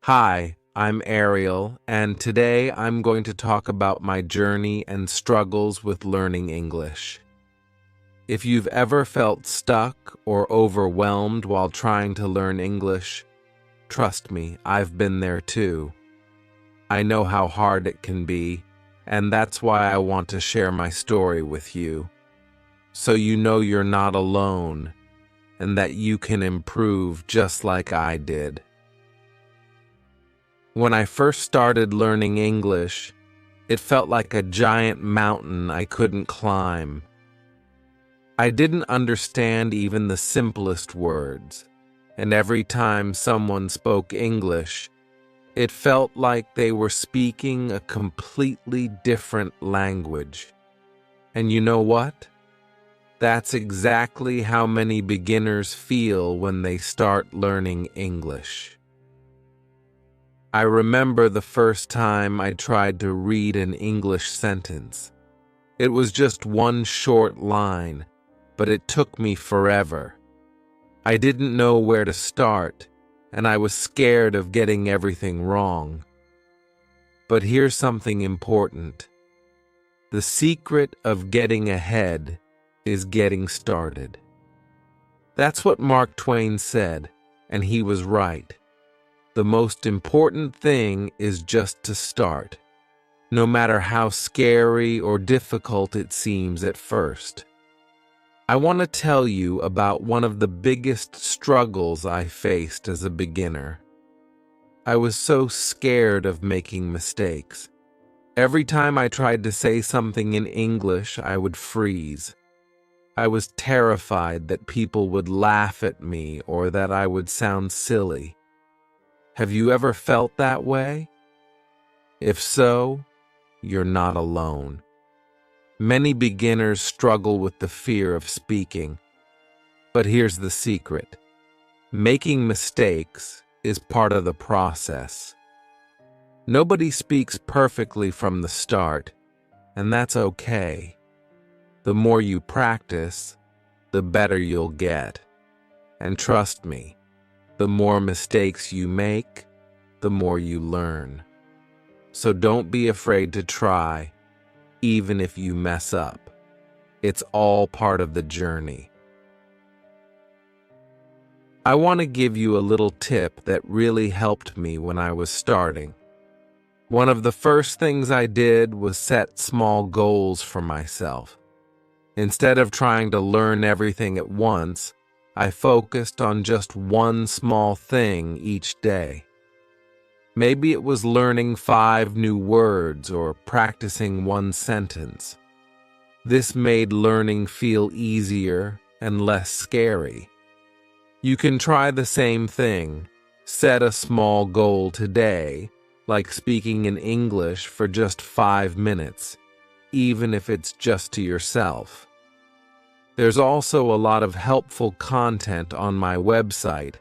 Hi, I'm Ariel, and today I'm going to talk about my journey and struggles with learning English. If you've ever felt stuck or overwhelmed while trying to learn English, trust me, I've been there too. I know how hard it can be, and that's why I want to share my story with you, so you know you're not alone and that you can improve just like I did. When I first started learning English, it felt like a giant mountain I couldn't climb. I didn't understand even the simplest words, and every time someone spoke English, it felt like they were speaking a completely different language. And you know what? That's exactly how many beginners feel when they start learning English. I remember the first time I tried to read an English sentence. It was just one short line, but it took me forever. I didn't know where to start, and I was scared of getting everything wrong. But here's something important. The secret of getting ahead is getting started. That's what Mark Twain said, and he was right. The most important thing is just to start, no matter how scary or difficult it seems at first. I want to tell you about one of the biggest struggles I faced as a beginner. I was so scared of making mistakes. Every time I tried to say something in English, I would freeze. I was terrified that people would laugh at me or that I would sound silly. Have you ever felt that way? If so, you're not alone. Many beginners struggle with the fear of speaking. But here's the secret. Making mistakes is part of the process. Nobody speaks perfectly from the start, and that's okay. The more you practice, the better you'll get. And trust me, the more mistakes you make, the more you learn. So don't be afraid to try, even if you mess up. It's all part of the journey. I want to give you a little tip that really helped me when I was starting. One of the first things I did was set small goals for myself. Instead of trying to learn everything at once, I focused on just one small thing each day. Maybe it was learning 5 new words or practicing one sentence. This made learning feel easier and less scary. You can try the same thing. Set a small goal today, like speaking in English for just 5 minutes, even if it's just to yourself. There's also a lot of helpful content on my website,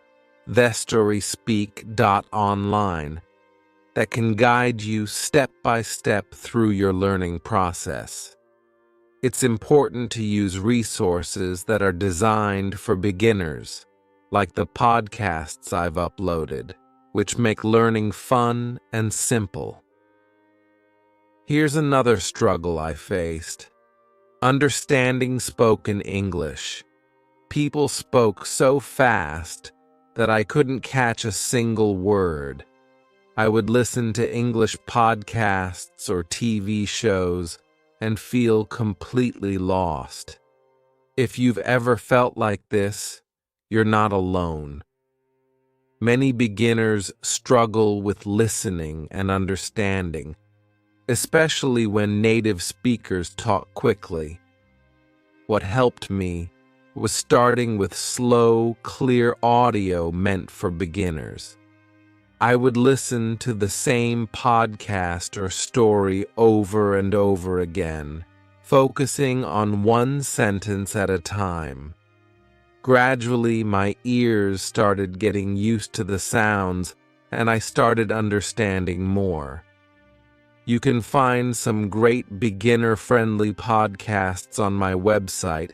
thestoryspeak.online, that can guide you step by step through your learning process. It's important to use resources that are designed for beginners, like the podcasts I've uploaded, which make learning fun and simple. Here's another struggle I faced. Understanding spoken English. People spoke so fast that I couldn't catch a single word. I would listen to English podcasts or TV shows and feel completely lost. If you've ever felt like this, you're not alone. Many beginners struggle with listening and understanding, especially when native speakers talk quickly. What helped me was starting with slow, clear audio meant for beginners. I would listen to the same podcast or story over and over again, focusing on one sentence at a time. Gradually, my ears started getting used to the sounds, and I started understanding more. You can find some great beginner-friendly podcasts on my website,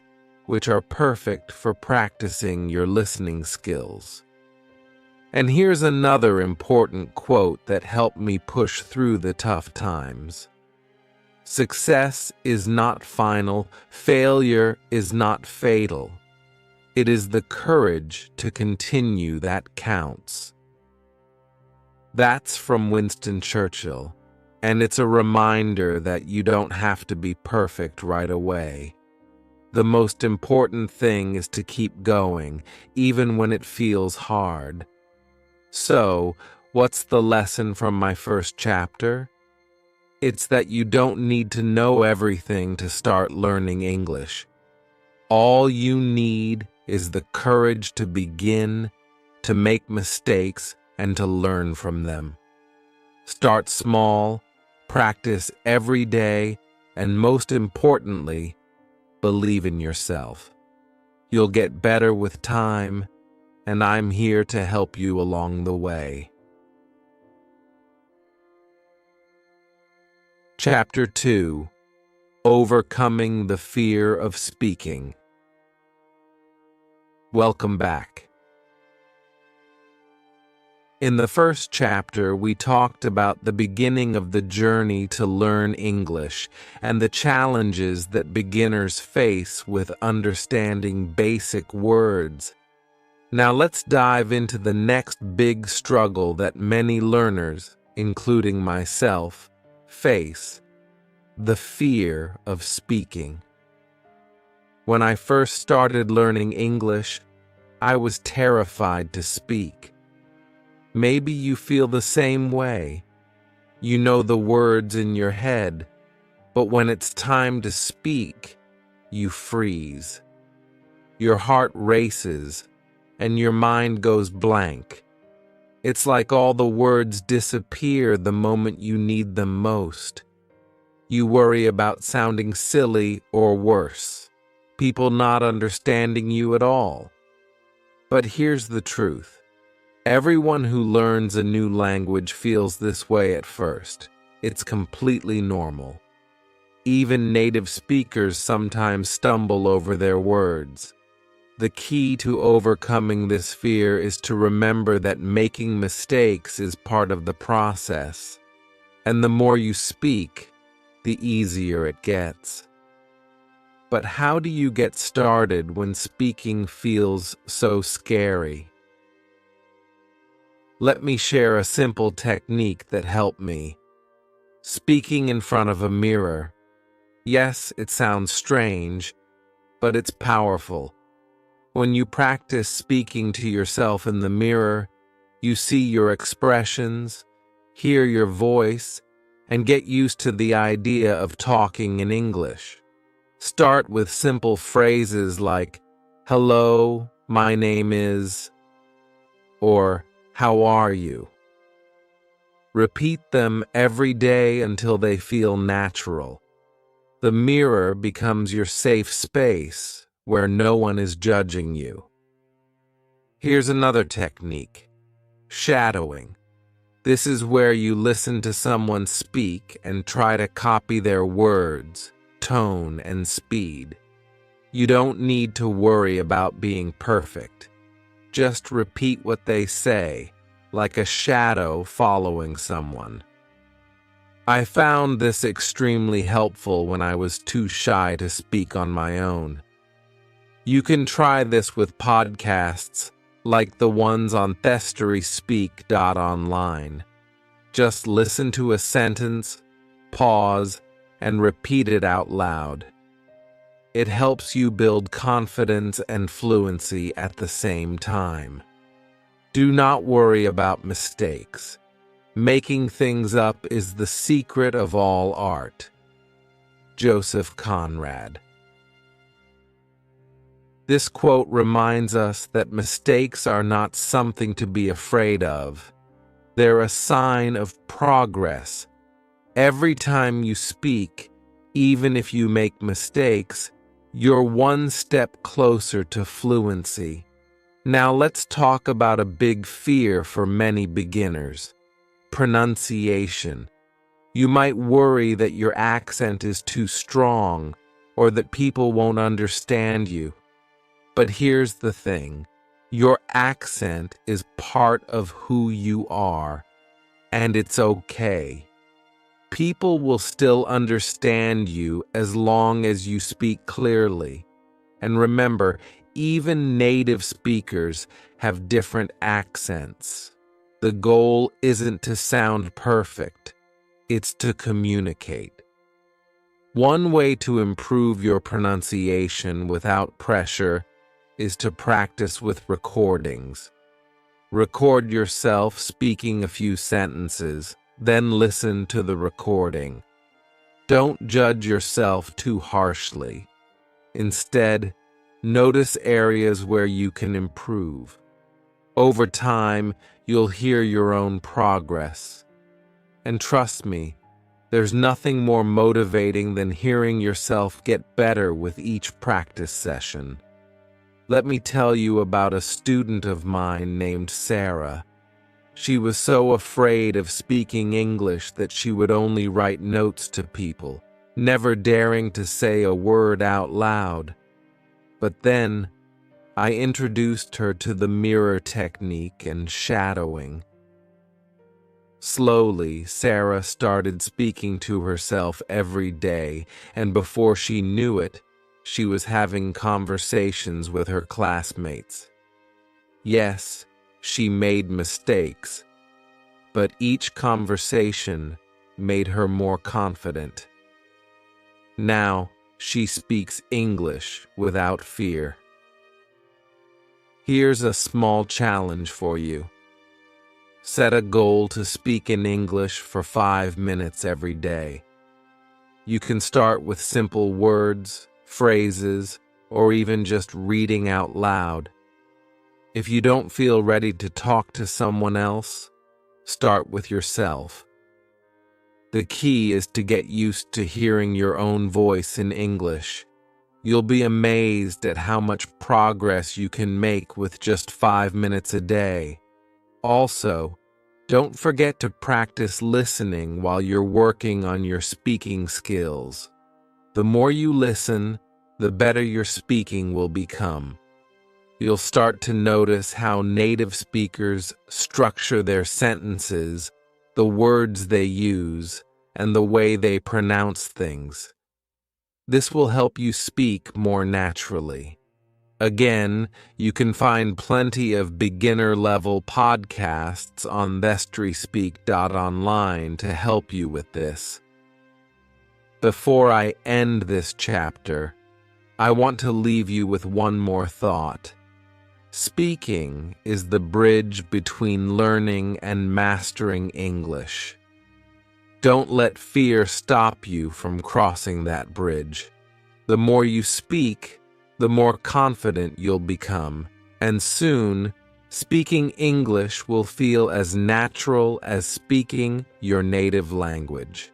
which are perfect for practicing your listening skills. And here's another important quote that helped me push through the tough times. Success is not final, failure is not fatal. It is the courage to continue that counts. That's from Winston Churchill, and it's a reminder that you don't have to be perfect right away. The most important thing is to keep going, even when it feels hard. So, what's the lesson from my first chapter? It's that you don't need to know everything to start learning English. All you need is the courage to begin, to make mistakes, and to learn from them. Start small, practice every day, and most importantly, believe in yourself. You'll get better with time, and I'm here to help you along the way. Chapter 2: Overcoming the Fear of Speaking. Welcome back. In the first chapter, we talked about the beginning of the journey to learn English and the challenges that beginners face with understanding basic words. Now let's dive into the next big struggle that many learners, including myself, face: the fear of speaking. When I first started learning English, I was terrified to speak. Maybe you feel the same way. You know the words in your head, but when it's time to speak, you freeze. Your heart races, and your mind goes blank. It's like all the words disappear the moment you need them most. You worry about sounding silly or worse, people not understanding you at all. But here's the truth. Everyone who learns a new language feels this way at first. It's completely normal. Even native speakers sometimes stumble over their words. The key to overcoming this fear is to remember that making mistakes is part of the process. And the more you speak, the easier it gets. But how do you get started when speaking feels so scary? Let me share a simple technique that helped me. Speaking in front of a mirror. Yes, it sounds strange, but it's powerful. When you practice speaking to yourself in the mirror, you see your expressions, hear your voice, and get used to the idea of talking in English. Start with simple phrases like, "Hello, my name is," or "How are you?" Repeat them every day until they feel natural. The mirror becomes your safe space where no one is judging you. Here's another technique: shadowing. This is where you listen to someone speak and try to copy their words, tone, and speed. You don't need to worry about being perfect. Just repeat what they say, like a shadow following someone. I found this extremely helpful when I was too shy to speak on my own. You can try this with podcasts like the ones on thestoryspeak.online. Just listen to a sentence, pause, and repeat it out loud. It helps you build confidence and fluency at the same time. Do not worry about mistakes. Making things up is the secret of all art. Joseph Conrad. This quote reminds us that mistakes are not something to be afraid of. They're a sign of progress. Every time you speak, even if you make mistakes, you're one step closer to fluency. Now let's talk about a big fear for many beginners: pronunciation. You might worry that your accent is too strong or that people won't understand you. But here's the thing: Your accent is part of who you are, and it's okay. People will still understand you as long as you speak clearly. And remember, even native speakers have different accents. The goal isn't to sound perfect, it's to communicate. One way to improve your pronunciation without pressure is to practice with recordings. Record yourself speaking a few sentences, then listen to the recording. Don't judge yourself too harshly. Instead, notice areas where you can improve. Over time, you'll hear your own progress. And trust me, there's nothing more motivating than hearing yourself get better with each practice session. Let me tell you about a student of mine named Sarah. She was so afraid of speaking English that she would only write notes to people, never daring to say a word out loud. But then, I introduced her to the mirror technique and shadowing. Slowly, Sarah started speaking to herself every day, and before she knew it, she was having conversations with her classmates. Yes, she made mistakes, but each conversation made her more confident. Now, she speaks English without fear. Here's a small challenge for you. Set a goal to speak in English for 5 minutes every day. You can start with simple words, phrases, or even just reading out loud. If you don't feel ready to talk to someone else, start with yourself. The key is to get used to hearing your own voice in English. You'll be amazed at how much progress you can make with just 5 minutes a day. Also, don't forget to practice listening while you're working on your speaking skills. The more you listen, the better your speaking will become. You'll start to notice how native speakers structure their sentences, the words they use, and the way they pronounce things. This will help you speak more naturally. Again, you can find plenty of beginner-level podcasts on thestryspeak.online to help you with this. Before I end this chapter, I want to leave you with one more thought. Speaking is the bridge between learning and mastering English. Don't let fear stop you from crossing that bridge. The more you speak, the more confident you'll become, and soon, speaking English will feel as natural as speaking your native language.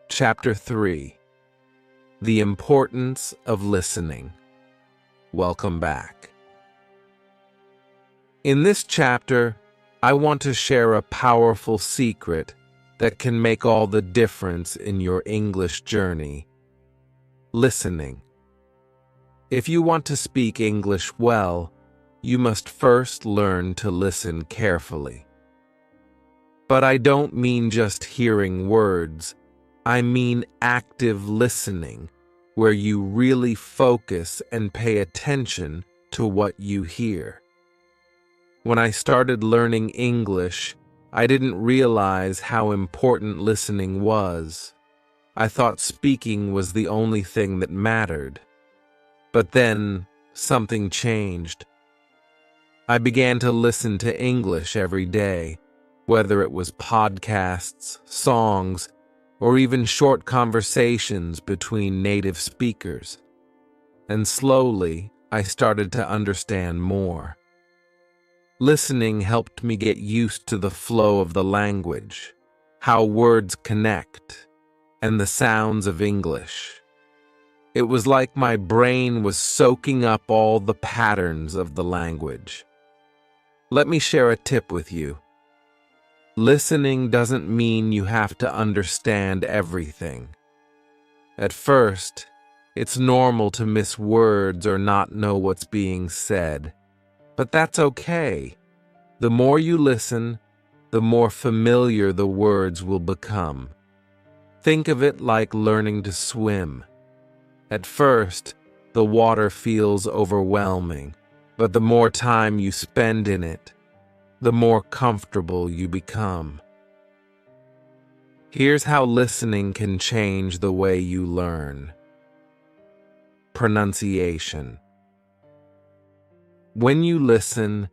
Chapter 3: The Importance of Listening. Welcome back. In this chapter, I want to share a powerful secret that can make all the difference in your English journey. Listening. If you want to speak English well, you must first learn to listen carefully. But I don't mean just hearing words. I mean active listening, where you really focus and pay attention to what you hear. When I started learning English, I didn't realize how important listening was. I thought speaking was the only thing that mattered. But then, something changed. I began to listen to English every day, whether it was podcasts, songs, or even short conversations between native speakers. And slowly, I started to understand more. Listening helped me get used to the flow of the language, how words connect, and the sounds of English. It was like my brain was soaking up all the patterns of the language. Let me share a tip with you. Listening doesn't mean you have to understand everything. At first, It's normal to miss words or not know what's being said, but that's okay. The more you listen, the more familiar the words will become. Think of it like learning to swim. At first, the water feels overwhelming, but the more time you spend in it, the more comfortable you become. Here's how listening can change the way you learn. Pronunciation. When you listen,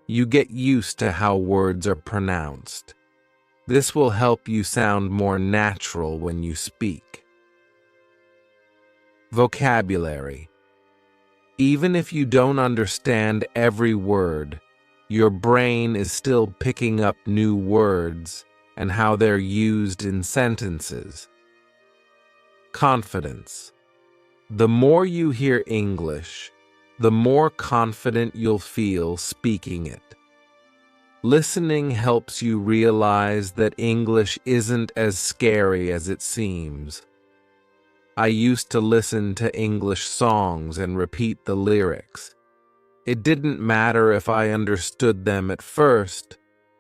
you get used to how words are pronounced. This will help you sound more natural when you speak. Vocabulary. Even if you don't understand every word, your brain is still picking up new words and how they're used in sentences. Confidence. The more you hear English, the more confident you'll feel speaking it. Listening helps you realize that English isn't as scary as it seems. I used to listen to English songs and repeat the lyrics. It didn't matter if I understood them at first.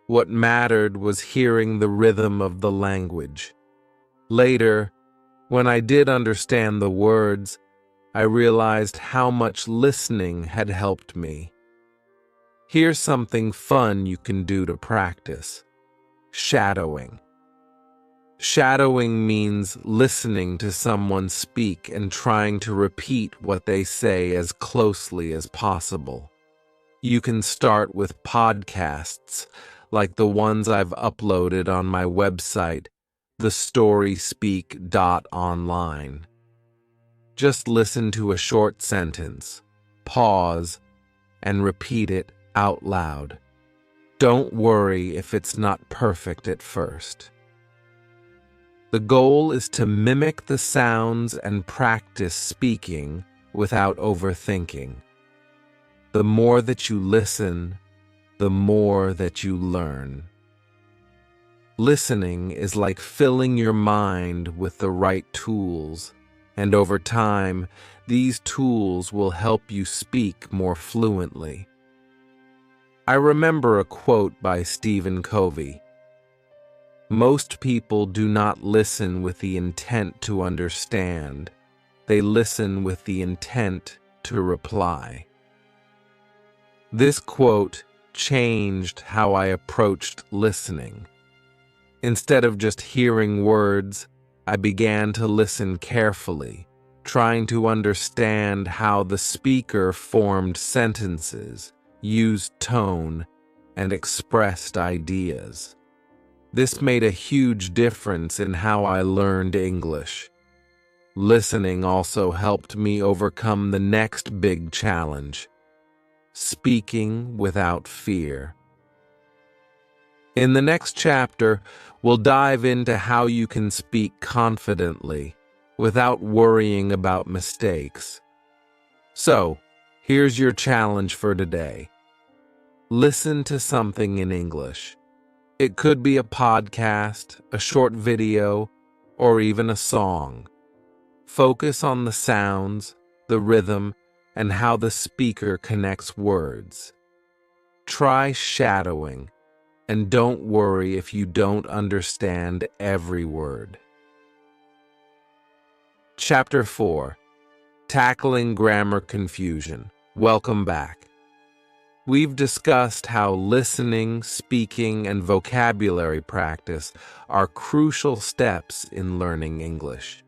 What mattered was hearing the rhythm of the language. Later, when I did understand the words, I realized how much listening had helped me. Here's something fun you can do to practice. Shadowing. Shadowing means listening to someone speak and trying to repeat what they say as closely as possible. You can start with podcasts, like the ones I've uploaded on my website, thestoryspeak.online. Just listen to a short sentence, pause, and repeat it out loud. Don't worry if it's not perfect at first. The goal is to mimic the sounds and practice speaking without overthinking. The more that you listen, the more that you learn. Listening is like filling your mind with the right tools, and over time, these tools will help you speak more fluently. I remember a quote by Stephen Covey. Most people do not listen with the intent to understand. They listen with the intent to reply. This quote changed how I approached listening. Instead of just hearing words, I began to listen carefully, trying to understand how the speaker formed sentences, used tone, and expressed ideas. This made a huge difference in how I learned English. Listening also helped me overcome the next big challenge: speaking without fear. In the next chapter, we'll dive into how you can speak confidently without worrying about mistakes. So, here's your challenge for today. Listen to something in English. It could be a podcast, a short video, or even a song. Focus on the sounds, the rhythm, and how the speaker connects words. Try shadowing, and don't worry if you don't understand every word. Chapter 4. Tackling Grammar Confusion. Welcome back. We've discussed how listening, speaking, and vocabulary practice are crucial steps in learning English.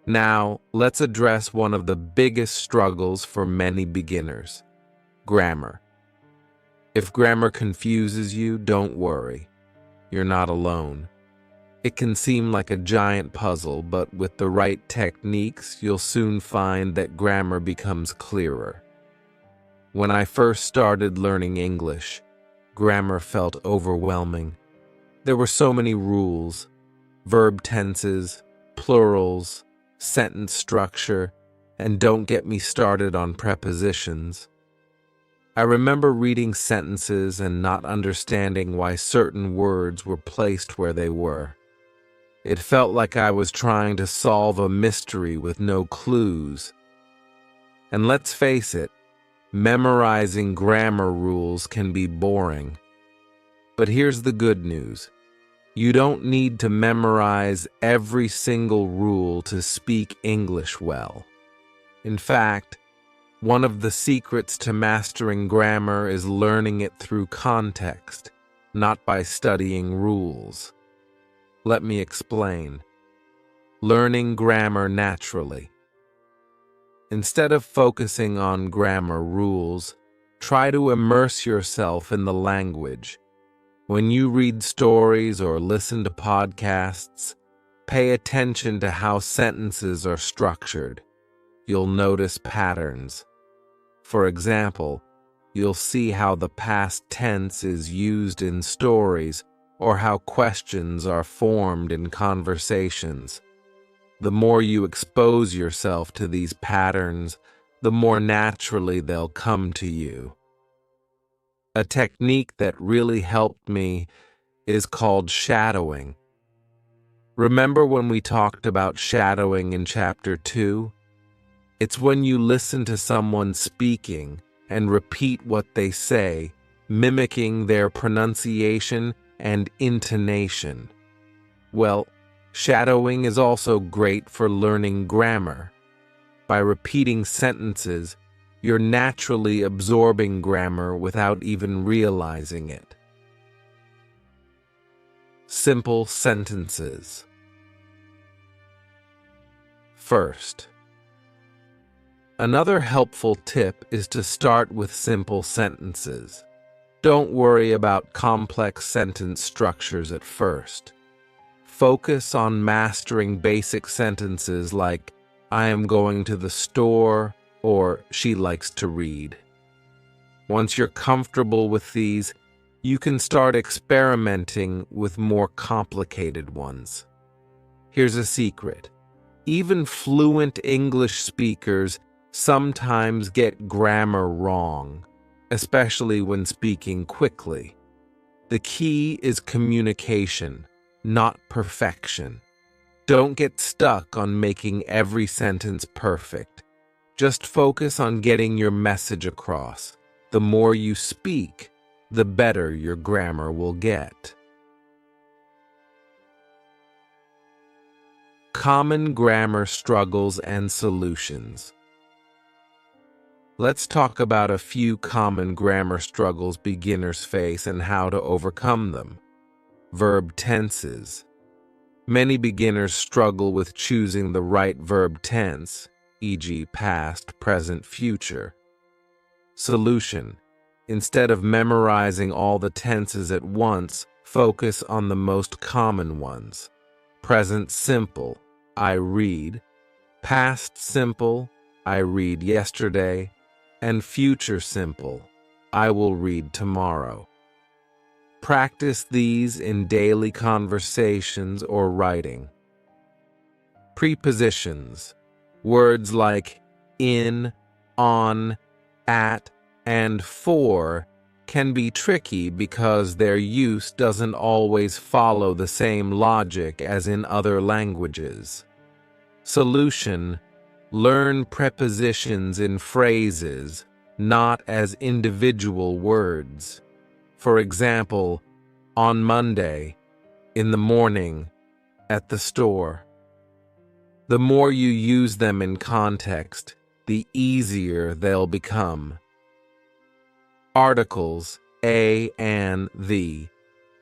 Now, let's address one of the biggest struggles for many beginners: grammar. If grammar confuses you, don't worry. You're not alone. It can seem like a giant puzzle, but with the right techniques, you'll soon find that grammar becomes clearer. When I first started learning English, grammar felt overwhelming. There were so many rules: verb tenses, plurals, sentence structure, and don't get me started on prepositions. I remember reading sentences and not understanding why certain words were placed where they were. It felt like I was trying to solve a mystery with no clues. And let's face it, memorizing grammar rules can be boring. But here's the good news. You don't need to memorize every single rule to speak English well. In fact, one of the secrets to mastering grammar is learning it through context, not by studying rules. Let me explain. Learning grammar naturally. Instead of focusing on grammar rules, try to immerse yourself in the language. When you read stories or listen to podcasts, pay attention to how sentences are structured. You'll notice patterns. For example, you'll see how the past tense is used in stories or how questions are formed in conversations. The more you expose yourself to these patterns, the more naturally they'll come to you. A technique that really helped me is called shadowing. Remember when we talked about shadowing in Chapter 2? It's when you listen to someone speaking and repeat what they say, mimicking their pronunciation and intonation. Well, shadowing is also great for learning grammar. By repeating sentences, you're naturally absorbing grammar without even realizing it. Simple sentences. First, another helpful tip is to start with simple sentences. Don't worry about complex sentence structures at first. Focus on mastering basic sentences like, I am going to the store, or she likes to read. Once you're comfortable with these, you can start experimenting with more complicated ones. Here's a secret. Even fluent English speakers sometimes get grammar wrong, especially when speaking quickly. The key is communication, not perfection. Don't get stuck on making every sentence perfect. Just focus on getting your message across. The more you speak, the better your grammar will get. Common grammar struggles and solutions. Let's talk about a few common grammar struggles beginners face and how to overcome them. Verb tenses. Many beginners struggle with choosing the right verb tense, e.g. past, present, future. Solution. Instead of memorizing all the tenses at once, focus on the most common ones. Present simple, I read. Past simple, I read yesterday. And future simple, I will read tomorrow. Practice these in daily conversations or writing. Prepositions. Words like in, on, at, and for can be tricky because their use doesn't always follow the same logic as in other languages. Solution. Learn prepositions in phrases, not as individual words. For example, on Monday, in the morning, at the store. The more you use them in context, the easier they'll become. Articles, a, and, the.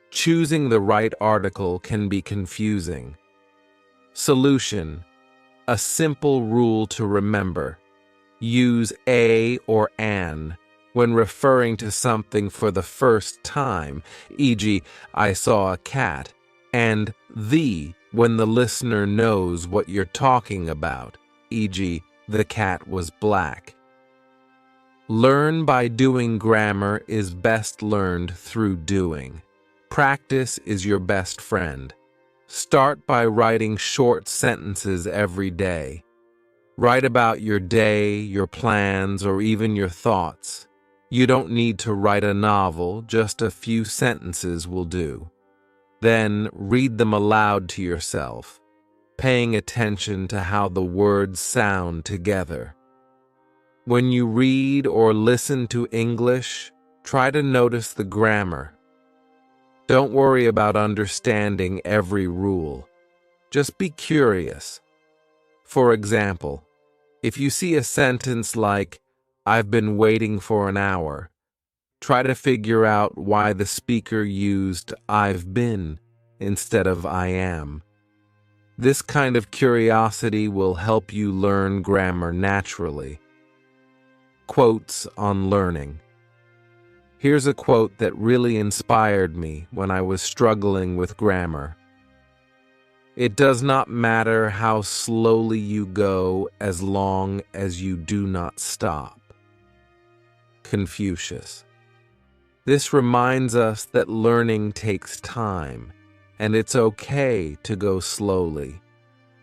Choosing the right article can be confusing. Solution. A simple rule to remember. Use a or an when referring to something for the first time, e.g., I saw a cat, and the when the listener knows what you're talking about, e.g., the cat was black. Learn by doing grammar is best learned through doing. Practice is your best friend. Start by writing short sentences every day. Write about your day, your plans, or even your thoughts. You don't need to write a novel, just a few sentences will do. Then read them aloud to yourself, paying attention to how the words sound together. When you read or listen to English, try to notice the grammar. Don't worry about understanding every rule. Just be curious. For example, if you see a sentence like, "I've been waiting for an hour," try to figure out why the speaker used "I've been" instead of "I am." This kind of curiosity will help you learn grammar naturally. Quotes on learning. Here's a quote that really inspired me when I was struggling with grammar. "It does not matter how slowly you go as long as you do not stop." Confucius. This reminds us that learning takes time, and it's okay to go slowly.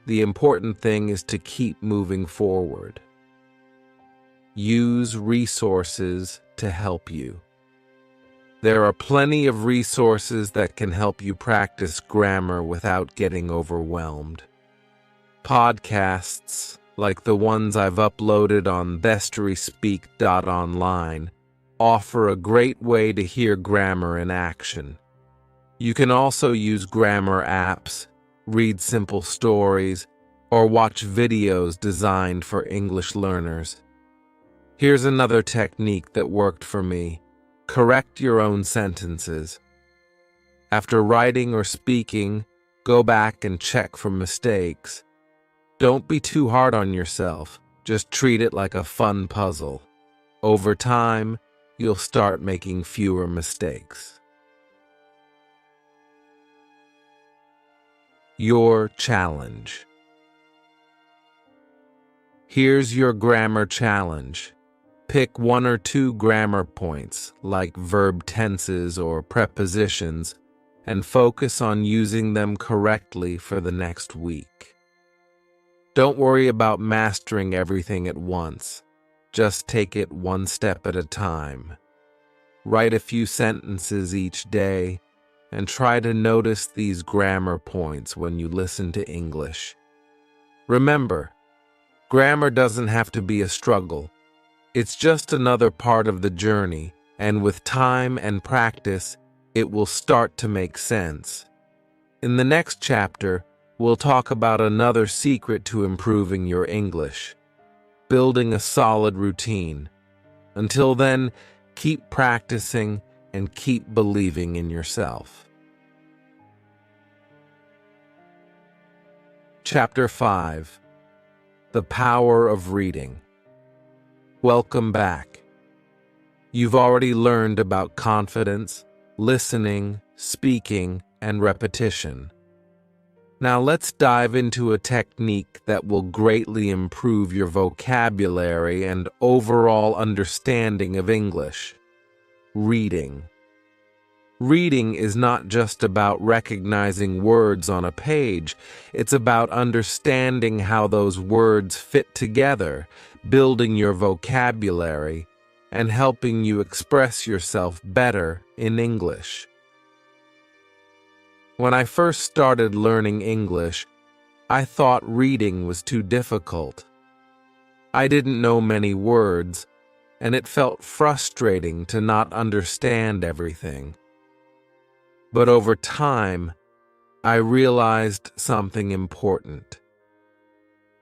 The important thing is to keep moving forward. Use resources to help you. There are plenty of resources that can help you practice grammar without getting overwhelmed. Podcasts, like the ones I've uploaded on bestoryspeak.online, offer a great way to hear grammar in action. You can also use grammar apps, read simple stories, or watch videos designed for English learners. Here's another technique that worked for me. Correct your own sentences. After writing or speaking, go back and check for mistakes. Don't be too hard on yourself. Just treat it like a fun puzzle. Over time, you'll start making fewer mistakes. Your challenge. Here's your grammar challenge. Pick 1 or 2 grammar points, like verb tenses or prepositions, and focus on using them correctly for the next week. Don't worry about mastering everything at once. Just take it one step at a time. Write a few sentences each day, and try to notice these grammar points when you listen to English. Remember, grammar doesn't have to be a struggle. It's just another part of the journey, and with time and practice, it will start to make sense. In the next chapter, we'll talk about another secret to improving your English: building a solid routine. Until then, keep practicing and keep believing in yourself. Chapter 5. The Power of Reading. Welcome back. You've already learned about confidence, listening, speaking, and repetition. Now let's dive into a technique that will greatly improve your vocabulary and overall understanding of English: reading. Reading is not just about recognizing words on a page, it's about understanding how those words fit together, building your vocabulary, and helping you express yourself better in English. When I first started learning English, I thought reading was too difficult. I didn't know many words, and it felt frustrating to not understand everything. But over time, I realized something important.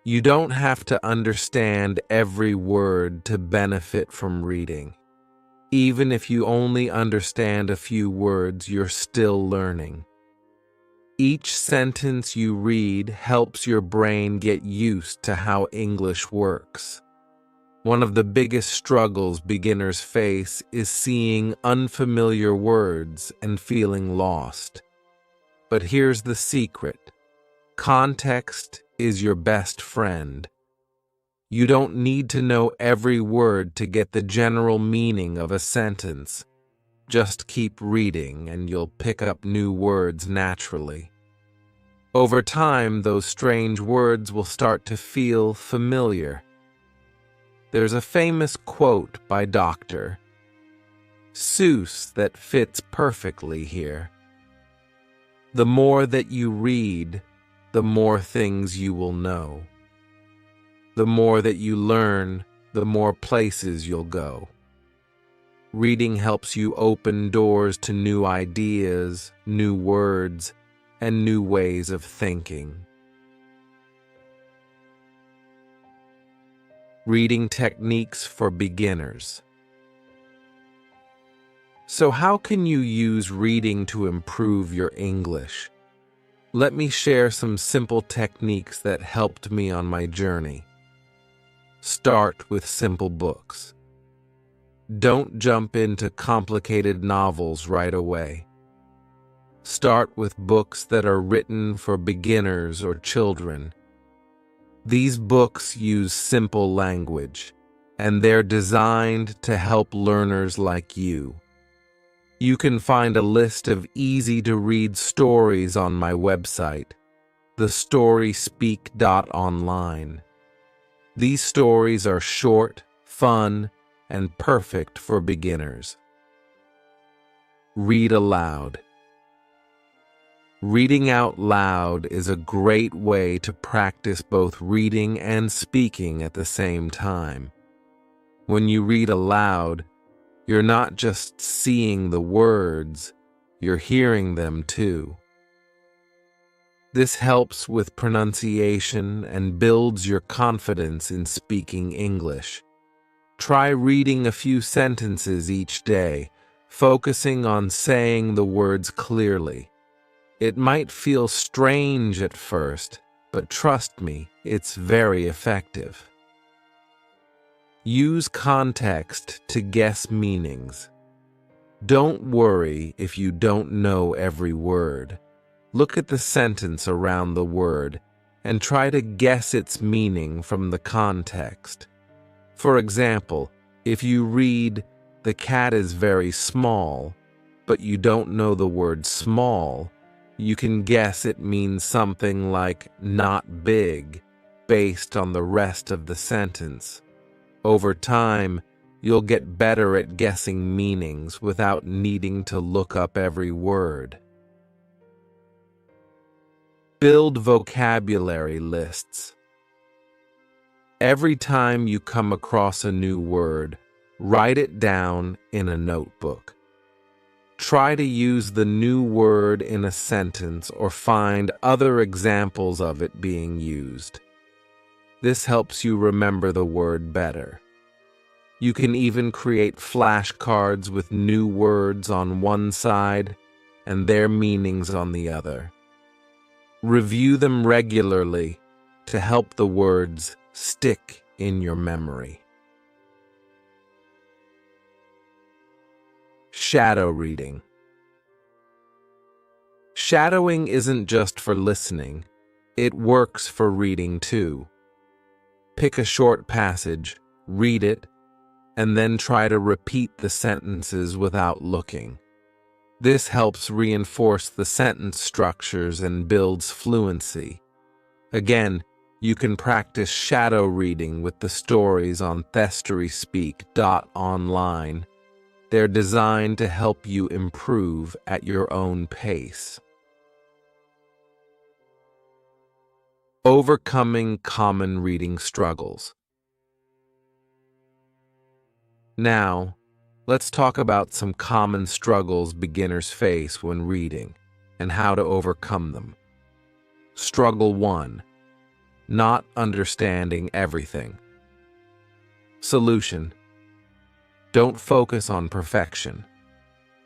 You don't have to understand every word to benefit from reading. Even if you only understand a few words, you're still learning. Each sentence you read helps your brain get used to how English works. One of the biggest struggles beginners face is seeing unfamiliar words and feeling lost. But here's the secret: context is your best friend. You don't need to know every word to get the general meaning of a sentence. Just keep reading and you'll pick up new words naturally. Over time, those strange words will start to feel familiar. There's a famous quote by Dr. Seuss that fits perfectly here. The more that you read, the more things you will know. The more that you learn, the more places you'll go. Reading helps you open doors to new ideas, new words, and new ways of thinking. Reading techniques for beginners. So how can you use reading to improve your English? Let me share some simple techniques that helped me on my journey. Start with simple books. Don't jump into complicated novels right away. Start with books that are written for beginners or children. These books use simple language, and they're designed to help learners like you. You can find a list of easy-to-read stories on my website, thestoryspeak.online. These stories are short, fun, and perfect for beginners. Read aloud. Reading out loud is a great way to practice both reading and speaking at the same time. When you read aloud, you're not just seeing the words, you're hearing them too. This helps with pronunciation and builds your confidence in speaking English. Try reading a few sentences each day, focusing on saying the words clearly. It might feel strange at first, but trust me, it's very effective. Use context to guess meanings. Don't worry if you don't know every word. Look at the sentence around the word and try to guess its meaning from the context. For example, if you read, "The cat is very small," but you don't know the word small, you can guess it means something like not big, based on the rest of the sentence. Over time, you'll get better at guessing meanings without needing to look up every word. Build vocabulary lists. Every time you come across a new word, write it down in a notebook. Try to use the new word in a sentence or find other examples of it being used. This helps you remember the word better. You can even create flashcards with new words on one side and their meanings on the other. Review them regularly to help the words stick in your memory. Shadow reading. Shadowing isn't just for listening, it works for reading too. Pick a short passage, read it, and then try to repeat the sentences without looking. This helps reinforce the sentence structures and builds fluency. Again, you can practice shadow reading with the stories on storyspeak.online. They're designed to help you improve at your own pace. Overcoming common reading struggles. Now, let's talk about some common struggles beginners face when reading and how to overcome them. Struggle 1. Not understanding everything. Solution. Don't focus on perfection.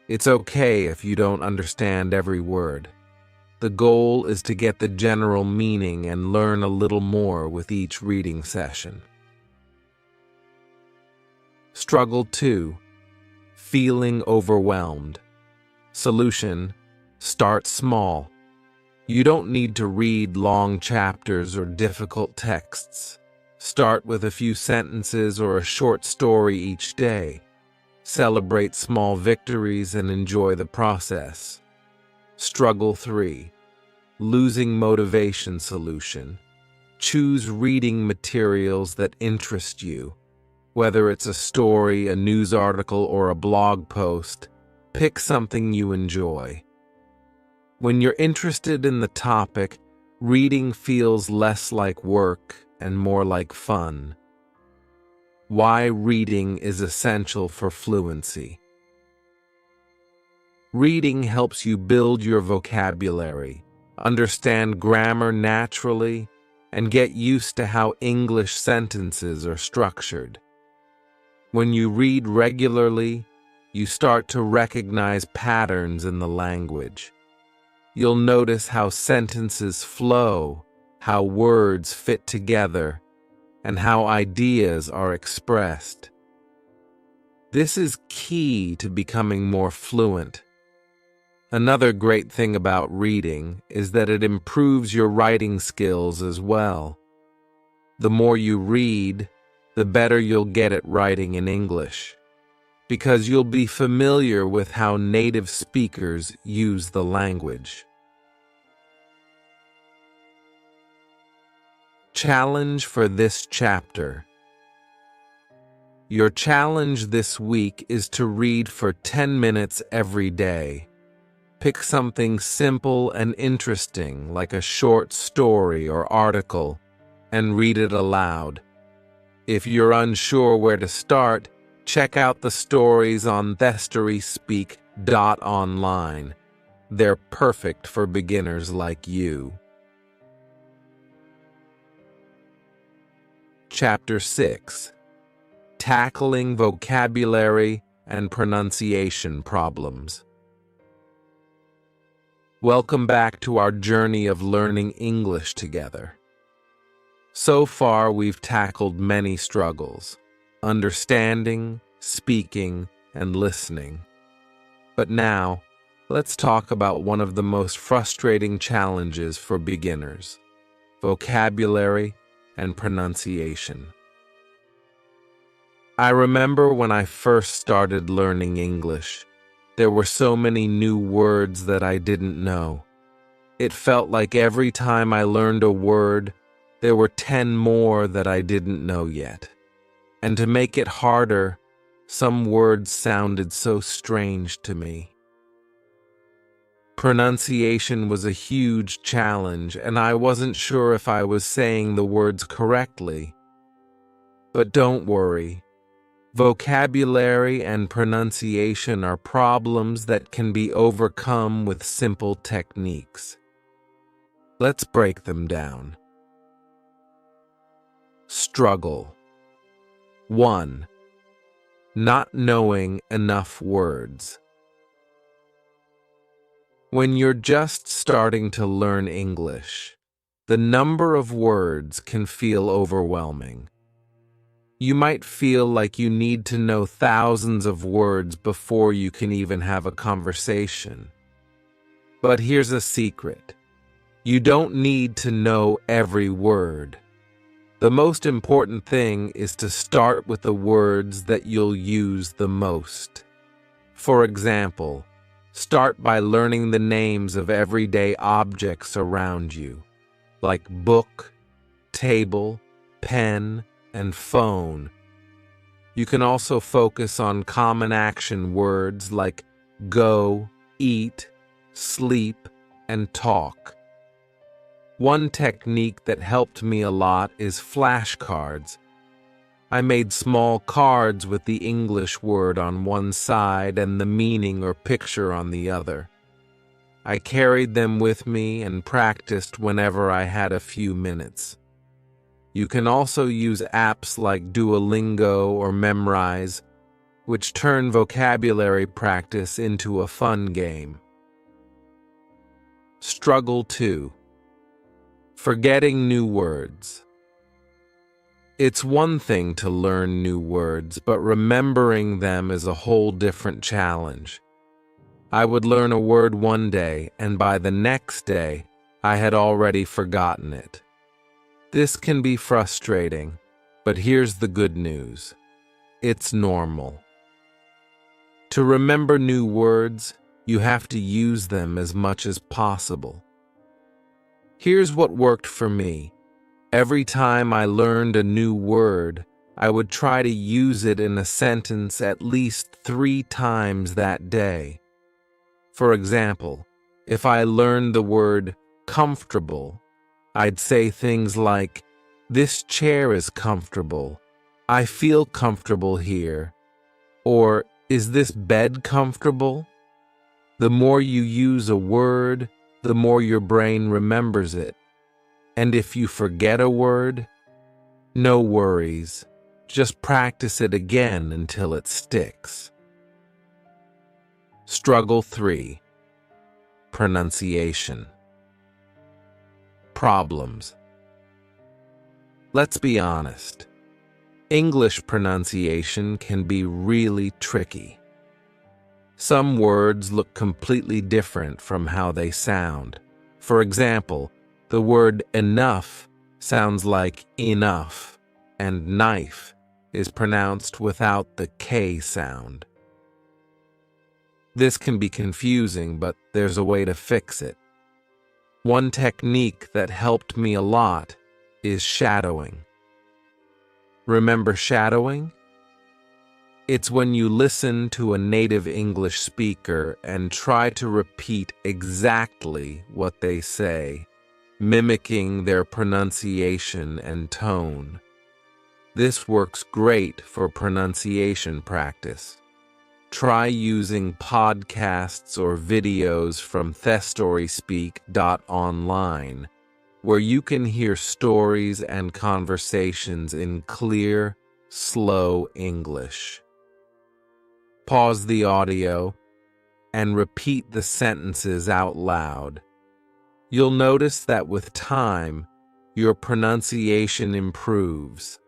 It's okay if you don't understand every word. The goal is to get the general meaning and learn a little more with each reading session. Struggle 2. Feeling overwhelmed. Solution. Start small. You don't need to read long chapters or difficult texts. Start with a few sentences or a short story each day. Celebrate small victories and enjoy the process. Struggle 3. Losing motivation. Solution. Choose reading materials that interest you. Whether it's a story, a news article, or a blog post, pick something you enjoy. When you're interested in the topic, reading feels less like work and more like fun. Why reading is essential for fluency. Reading helps you build your vocabulary, understand grammar naturally, and get used to how English sentences are structured. When you read regularly, you start to recognize patterns in the language. You'll notice how sentences flow, how words fit together, and how ideas are expressed. This is key to becoming more fluent. Another great thing about reading is that it improves your writing skills as well. The more you read, the better you'll get at writing in English, because you'll be familiar with how native speakers use the language. Challenge for this chapter. Your challenge this week is to read for 10 minutes every day. Pick something simple and interesting, like a short story or article, and read it aloud. If you're unsure where to start, check out the stories on thestoryspeak.online. They're perfect for beginners like you. Chapter 6. Tackling Vocabulary and Pronunciation Problems. Welcome back to our journey of learning English together. So far, we've tackled many struggles: understanding, speaking, and listening. But now, let's talk about one of the most frustrating challenges for beginners: vocabulary and pronunciation. I remember when I first started learning English, there were so many new words that I didn't know. It felt like every time I learned a word, there were 10 more that I didn't know yet. And to make it harder, some words sounded so strange to me. Pronunciation was a huge challenge, and I wasn't sure if I was saying the words correctly. But don't worry. Vocabulary and pronunciation are problems that can be overcome with simple techniques. Let's break them down. Struggle. 1. Not knowing enough words. When you're just starting to learn English, the number of words can feel overwhelming. You might feel like you need to know thousands of words before you can even have a conversation. But here's a secret. You don't need to know every word. The most important thing is to start with the words that you'll use the most. For example, start by learning the names of everyday objects around you, like book, table, pen, and phone. You can also focus on common action words like go, eat, sleep, and talk. One technique that helped me a lot is flashcards. I made small cards with the English word on one side and the meaning or picture on the other. I carried them with me and practiced whenever I had a few minutes. You can also use apps like Duolingo or Memrise, which turn vocabulary practice into a fun game. Struggle 2. Forgetting new words. It's one thing to learn new words, but remembering them is a whole different challenge. I would learn a word one day, and by the next day, I had already forgotten it. This can be frustrating, but here's the good news. It's normal. To remember new words, you have to use them as much as possible. Here's what worked for me. Every time I learned a new word, I would try to use it in a sentence at least 3 times that day. For example, If I learned the word comfortable, I'd say things like, "This chair is comfortable. I feel comfortable here." Or, "Is this bed comfortable?" The more you use a word, the more your brain remembers it. And if you forget a word, no worries. Just practice it again until it sticks. Struggle 3. Pronunciation. Problems. Let's be honest. English pronunciation can be really tricky. Some words look completely different from how they sound. For example, the word enough sounds like enough, and knife is pronounced without the K sound. This can be confusing, but there's a way to fix it. One technique that helped me a lot is shadowing. Remember shadowing? It's when you listen to a native English speaker and try to repeat exactly what they say, mimicking their pronunciation and tone. This works great for pronunciation practice. Try using podcasts or videos from thestoryspeak.online, where you can hear stories and conversations in clear, slow English. Pause the audio and repeat the sentences out loud. You'll notice that with time, your pronunciation improves.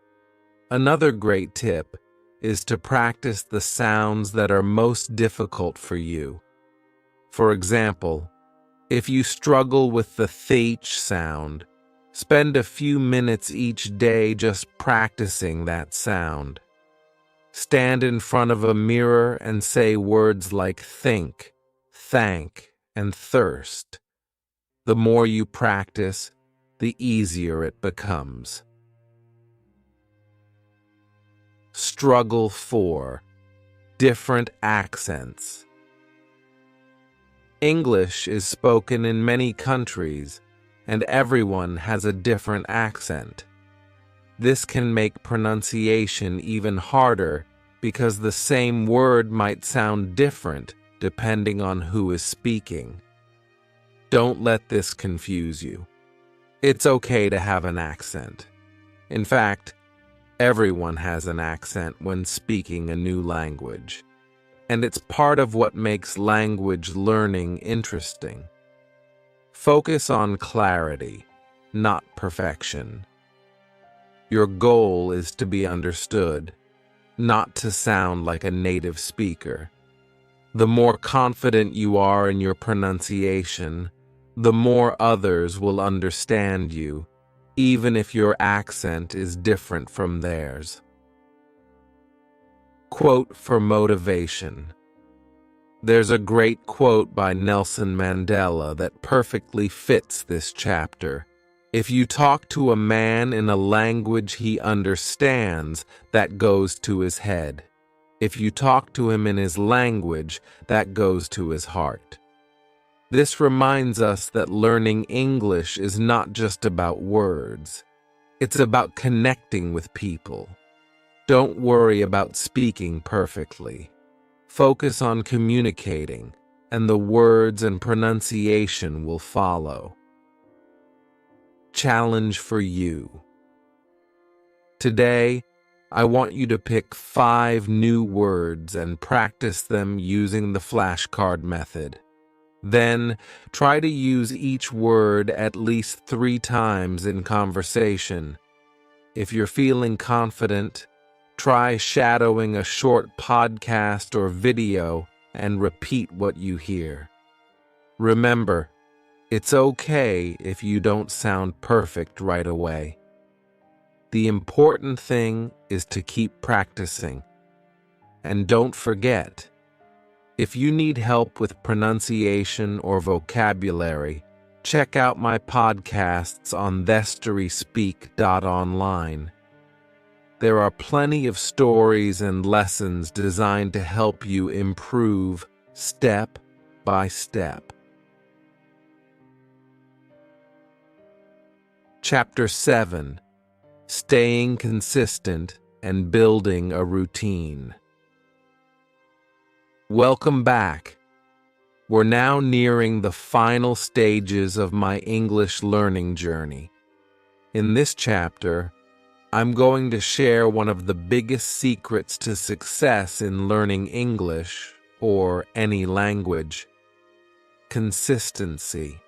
Another great tip is to practice the sounds that are most difficult for you. For example, if you struggle with the th sound, spend a few minutes each day just practicing that sound. Stand in front of a mirror and say words like think, thank, and thirst. The more you practice, the easier it becomes. Struggle 4. Different accents. English is spoken in many countries, and everyone has a different accent. This can make pronunciation even harder because the same word might sound different depending on who is speaking. Don't let this confuse you. It's okay to have an accent. In fact, everyone has an accent when speaking a new language, and it's part of what makes language learning interesting. Focus on clarity, not perfection. Your goal is to be understood, not to sound like a native speaker. The more confident you are in your pronunciation, the more others will understand you, even if your accent is different from theirs. Quote for motivation. There's a great quote by Nelson Mandela that perfectly fits this chapter. If you talk to a man in a language he understands, that goes to his head. If you talk to him in his language, that goes to his heart. This reminds us that learning English is not just about words. It's about connecting with people. Don't worry about speaking perfectly. Focus on communicating, and the words and pronunciation will follow. Challenge for you. Today, I want you to pick 5 new words and practice them using the flashcard method. Then, try to use each word at least 3 times in conversation. If you're feeling confident, try shadowing a short podcast or video and repeat what you hear. Remember, it's okay if you don't sound perfect right away. The important thing is to keep practicing. And don't forget, if you need help with pronunciation or vocabulary, check out my podcasts on thestoryspeak.online. There are plenty of stories and lessons designed to help you improve step by step. Chapter 7: Staying Consistent and Building a Routine. Welcome back. We're now nearing the final stages of my English learning journey. In this chapter, I'm going to share one of the biggest secrets to success in learning English, or any language: consistency.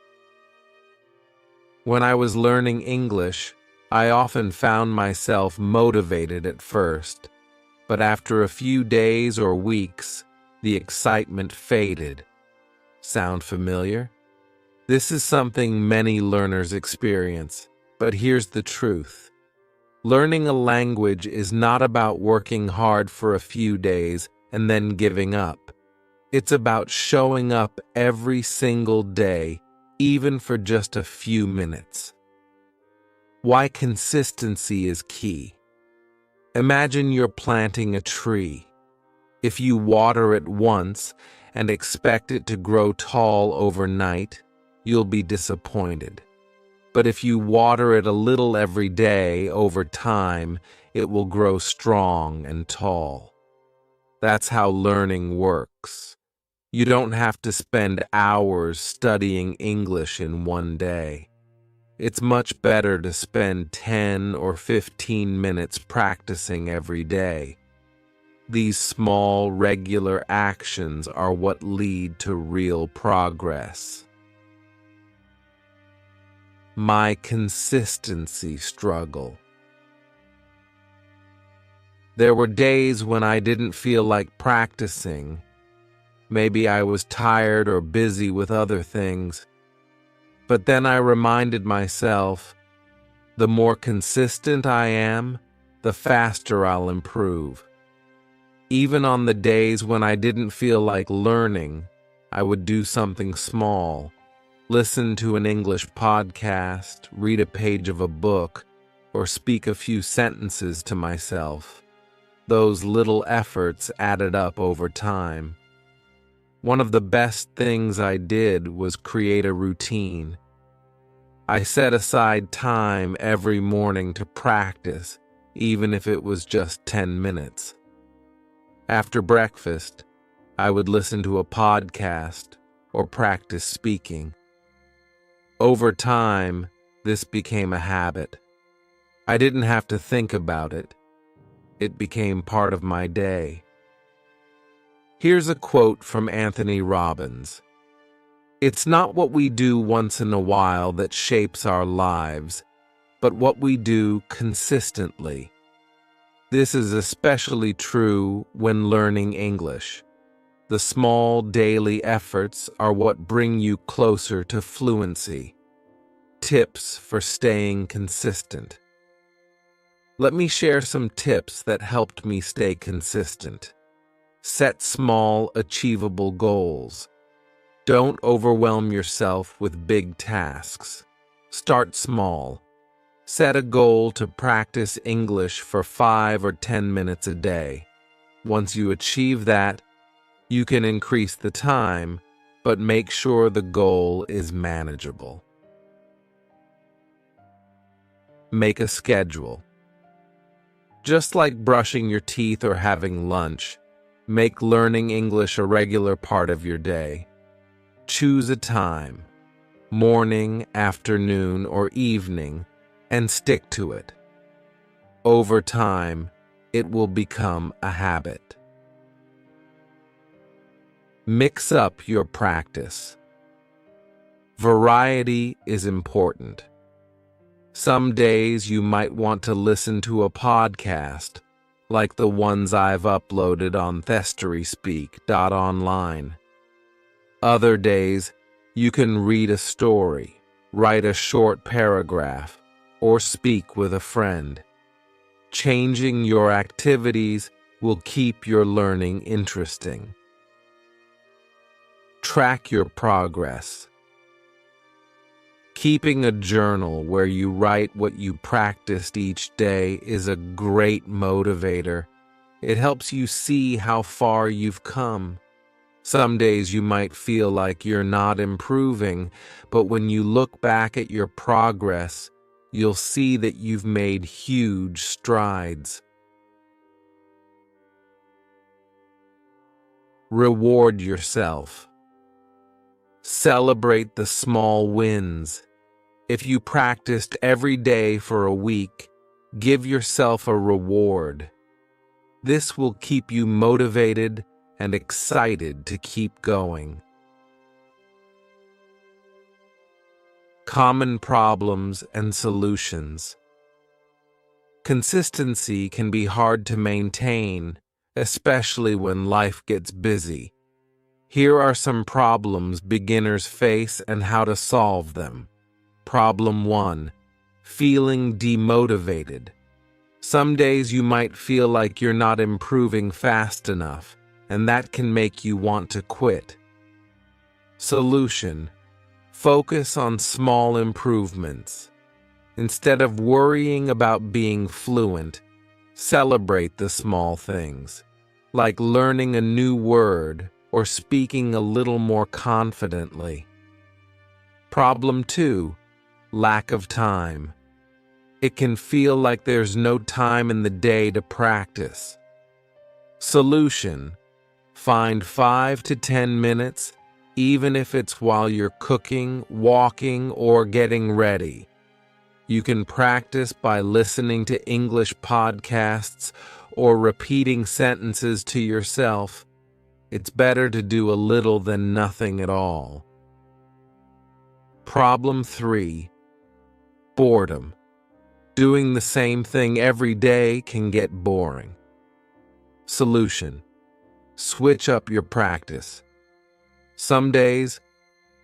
When I was learning English, I often found myself motivated at first, but after a few days or weeks, the excitement faded. Sound familiar? This is something many learners experience, but here's the truth. Learning a language is not about working hard for a few days and then giving up. It's about showing up every single day, even for just a few minutes. Why consistency is key. Imagine you're planting a tree. If you water it once and expect it to grow tall overnight, you'll be disappointed. But if you water it a little every day, over time, it will grow strong and tall. That's how learning works. You don't have to spend hours studying English in one day. It's much better to spend 10 or 15 minutes practicing every day. These small, regular actions are what lead to real progress. My consistency struggle. There were days when I didn't feel like practicing. Maybe I was tired or busy with other things. But then I reminded myself, the more consistent I am, the faster I'll improve. Even on the days when I didn't feel like learning, I would do something small, listen to an English podcast, read a page of a book, or speak a few sentences to myself. Those little efforts added up over time. One of the best things I did was create a routine. I set aside time every morning to practice, even if it was just 10 minutes. After breakfast, I would listen to a podcast or practice speaking. Over time, this became a habit. I didn't have to think about it. It became part of my day. Here's a quote from Anthony Robbins. "It's not what we do once in a while that shapes our lives, but what we do consistently." This is especially true when learning English. The small daily efforts are what bring you closer to fluency. Tips for staying consistent. Let me share some tips that helped me stay consistent. Set small, achievable goals. Don't overwhelm yourself with big tasks. Start small. Set a goal to practice English for 5 or 10 minutes a day. Once you achieve that, you can increase the time, but make sure the goal is manageable. Make a schedule. Just like brushing your teeth or having lunch, make learning English a regular part of your day. Choose a time, morning, afternoon, or evening, and stick to it. Over time, it will become a habit. Mix up your practice. Variety is important. Some days you might want to listen to a podcast, like the ones I've uploaded on thestoryspeak.online. Other days, you can read a story, write a short paragraph, or speak with a friend. Changing your activities will keep your learning interesting. Track your progress. Keeping a journal where you write what you practiced each day is a great motivator. It helps you see how far you've come. Some days you might feel like you're not improving, but when you look back at your progress, you'll see that you've made huge strides. Reward yourself. Celebrate the small wins. If you practiced every day for a week, give yourself a reward. This will keep you motivated and excited to keep going. Common problems and solutions. Consistency can be hard to maintain, especially when life gets busy. Here are some problems beginners face and how to solve them. Problem 1. Feeling demotivated. Some days you might feel like you're not improving fast enough, and that can make you want to quit. Solution. Focus on small improvements. Instead of worrying about being fluent, celebrate the small things, like learning a new word or speaking a little more confidently. Problem 2. Lack of time. It can feel like there's no time in the day to practice. Solution. Find 5 to 10 minutes, even if it's while you're cooking, walking, or getting ready. You can practice by listening to English podcasts or repeating sentences to yourself. It's better to do a little than nothing at all. Problem 3. Boredom. Doing the same thing every day can get boring. Solution. Switch up your practice. Some days,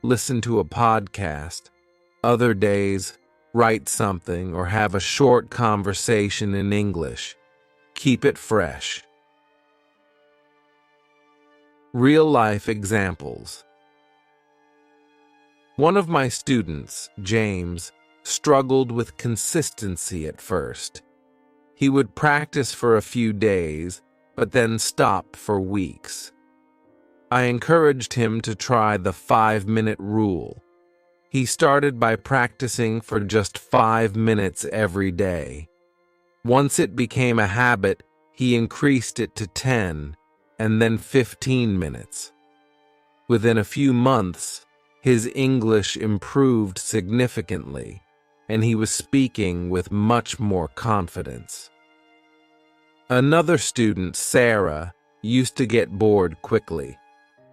listen to a podcast. Other days, write something or have a short conversation in English. Keep it fresh. Real-life examples. One of my students, James, struggled with consistency at first. He would practice for a few days, but then stop for weeks. I encouraged him to try the 5-minute rule. He started by practicing for just 5 minutes every day. Once it became a habit, he increased it to 10 and then 15 minutes. Within a few months, his English improved significantly, and he was speaking with much more confidence. Another student, Sarah, used to get bored quickly.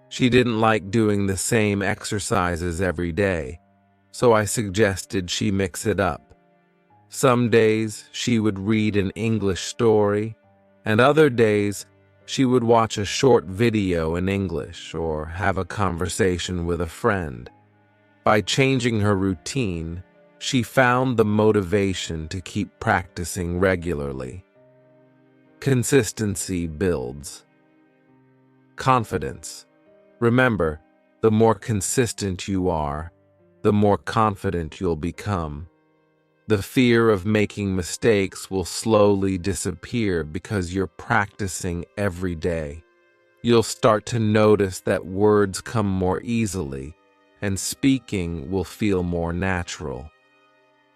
She didn't like doing the same exercises every day, so I suggested she mix it up. Some days she would read an English story, and other days she would watch a short video in English or have a conversation with a friend. By changing her routine, she found the motivation to keep practicing regularly. Consistency builds confidence. Remember, the more consistent you are, the more confident you'll become. The fear of making mistakes will slowly disappear because you're practicing every day. You'll start to notice that words come more easily, and speaking will feel more natural.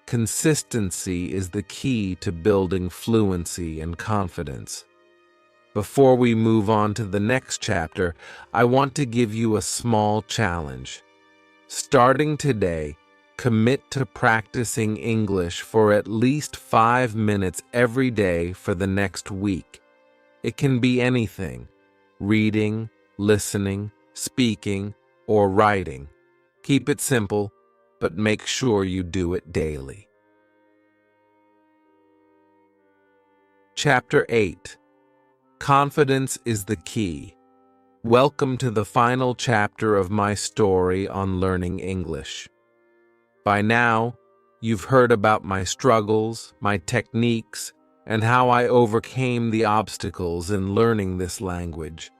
Consistency is the key to building fluency and confidence. Before we move on to the next chapter, I want to give you a small challenge. Starting today, commit to practicing English for at least 5 minutes every day for the next week. It can be anything: reading, listening, speaking, or writing. Keep it simple, but make sure you do it daily. Chapter 8. Confidence is the key. Welcome to the final chapter of my story on learning English. By now, you've heard about my struggles, my techniques, and how I overcame the obstacles in learning this language.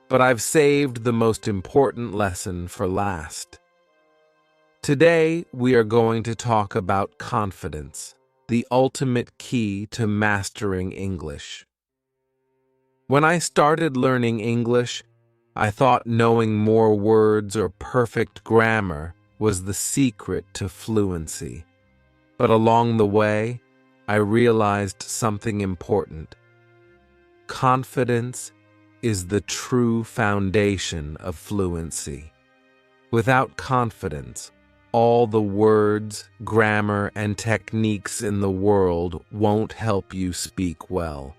But I've saved the most important lesson for last. Today, we are going to talk about confidence, the ultimate key to mastering English. When I started learning English, I thought knowing more words or perfect grammar was the secret to fluency. But along the way, I realized something important. Confidence is the true foundation of fluency. Without confidence, all the words, grammar, and techniques in the world won't help you speak well.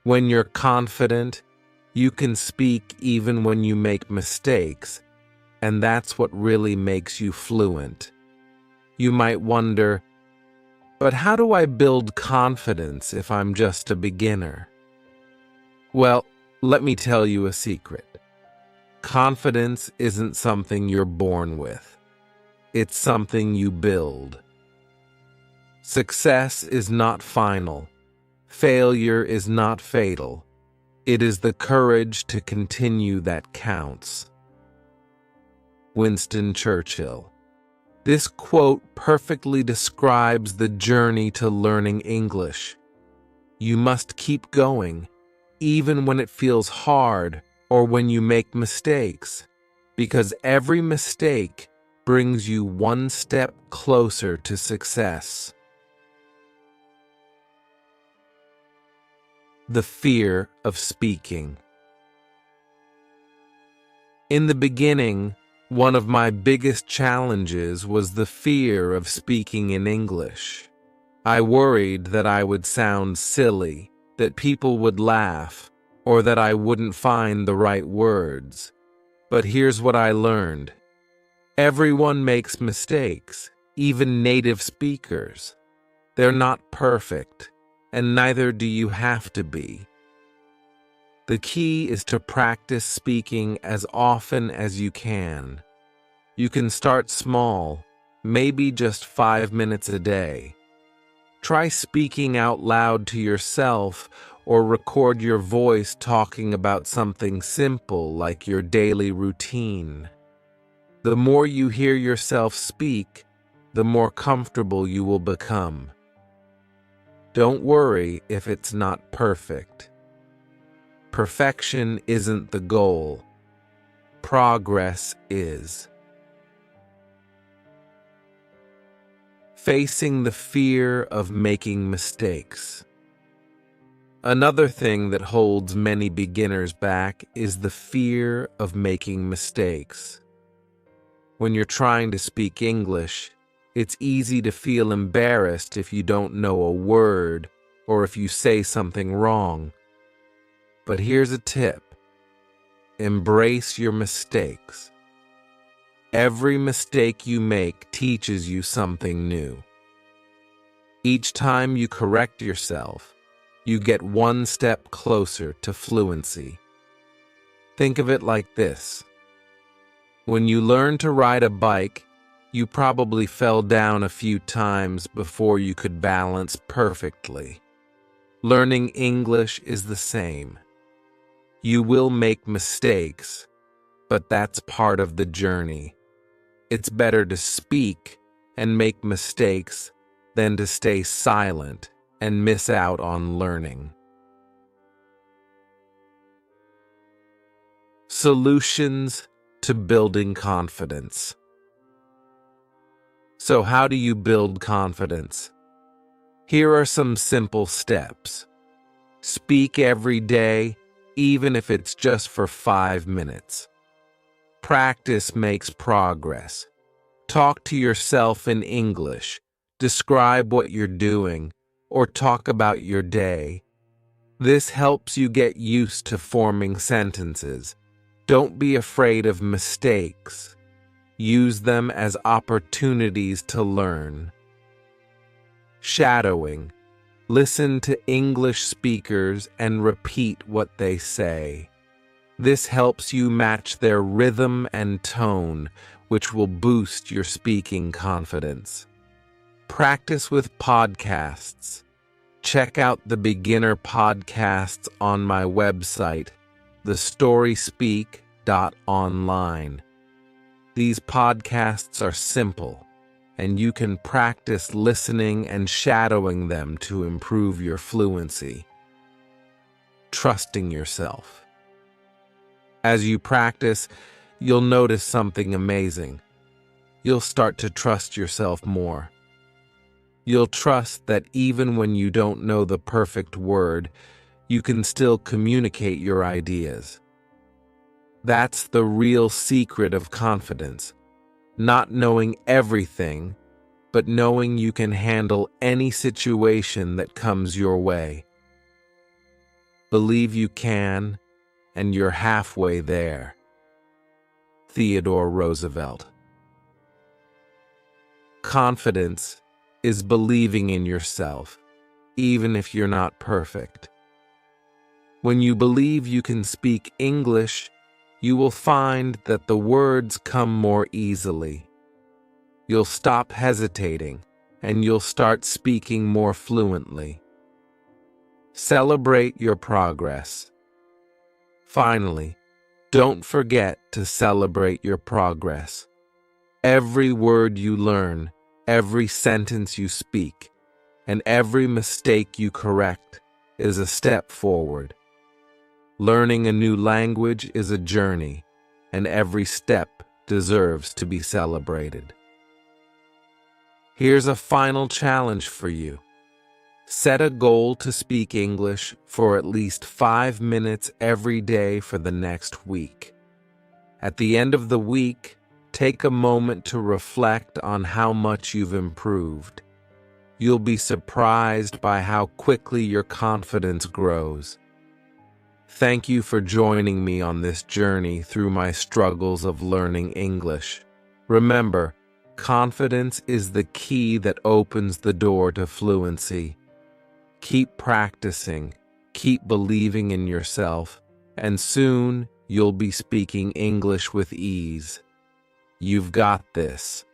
When you're confident, you can speak even when you make mistakes, and that's what really makes you fluent. You might wonder, but how do I build confidence if I'm just a beginner? Well, let me tell you a secret. Confidence isn't something you're born with. It's something you build. Success is not final. Failure is not fatal. It is the courage to continue that counts. Winston Churchill. This quote perfectly describes the journey to learning English. You must keep going, even when it feels hard or when you make mistakes, because every mistake brings you one step closer to success. The fear of speaking. In the beginning, one of my biggest challenges was the fear of speaking in English. I worried that I would sound silly, that people would laugh, or that I wouldn't find the right words. But here's what I learned. Everyone makes mistakes, even native speakers. They're not perfect, and neither do you have to be. The key is to practice speaking as often as you can. You can start small, maybe just 5 minutes a day. Try speaking out loud to yourself or record your voice talking about something simple like your daily routine. The more you hear yourself speak, the more comfortable you will become. Don't worry if it's not perfect. Perfection isn't the goal. Progress is. Facing the fear of making mistakes. Another thing that holds many beginners back is the fear of making mistakes. When you're trying to speak English, it's easy to feel embarrassed if you don't know a word or if you say something wrong. But here's a tip. Embrace your mistakes. Every mistake you make teaches you something new. Each time you correct yourself, you get one step closer to fluency. Think of it like this. When you learn to ride a bike, you probably fell down a few times before you could balance perfectly. Learning English is the same. You will make mistakes, but that's part of the journey. It's better to speak and make mistakes than to stay silent and miss out on learning. Solutions to building confidence. So how do you build confidence? Here are some simple steps. Speak every day, even if it's just for 5 minutes. Practice makes progress. Talk to yourself in English. Describe what you're doing, or talk about your day. This helps you get used to forming sentences. Don't be afraid of mistakes. Use them as opportunities to learn. Shadowing. Listen to English speakers and repeat what they say. This helps you match their rhythm and tone, which will boost your speaking confidence. Practice with podcasts. Check out the beginner podcasts on my website, thestoryspeak.online. These podcasts are simple, and you can practice listening and shadowing them to improve your fluency. Trusting yourself. As you practice, you'll notice something amazing. You'll start to trust yourself more. You'll trust that even when you don't know the perfect word, you can still communicate your ideas. That's the real secret of confidence. Not knowing everything, but knowing you can handle any situation that comes your way. Believe you can, and you're halfway there. Theodore Roosevelt. Confidence is believing in yourself, even if you're not perfect. When you believe you can speak English, you will find that the words come more easily. You'll stop hesitating, and you'll start speaking more fluently. Celebrate your progress. Finally, don't forget to celebrate your progress. Every word you learn, every sentence you speak, and every mistake you correct is a step forward. Learning a new language is a journey, and every step deserves to be celebrated. Here's a final challenge for you. Set a goal to speak English for at least 5 minutes every day for the next week. At the end of the week, take a moment to reflect on how much you've improved. You'll be surprised by how quickly your confidence grows. Thank you for joining me on this journey through my struggles of learning English. Remember, confidence is the key that opens the door to fluency. Keep practicing, keep believing in yourself, and soon you'll be speaking English with ease. You've got this.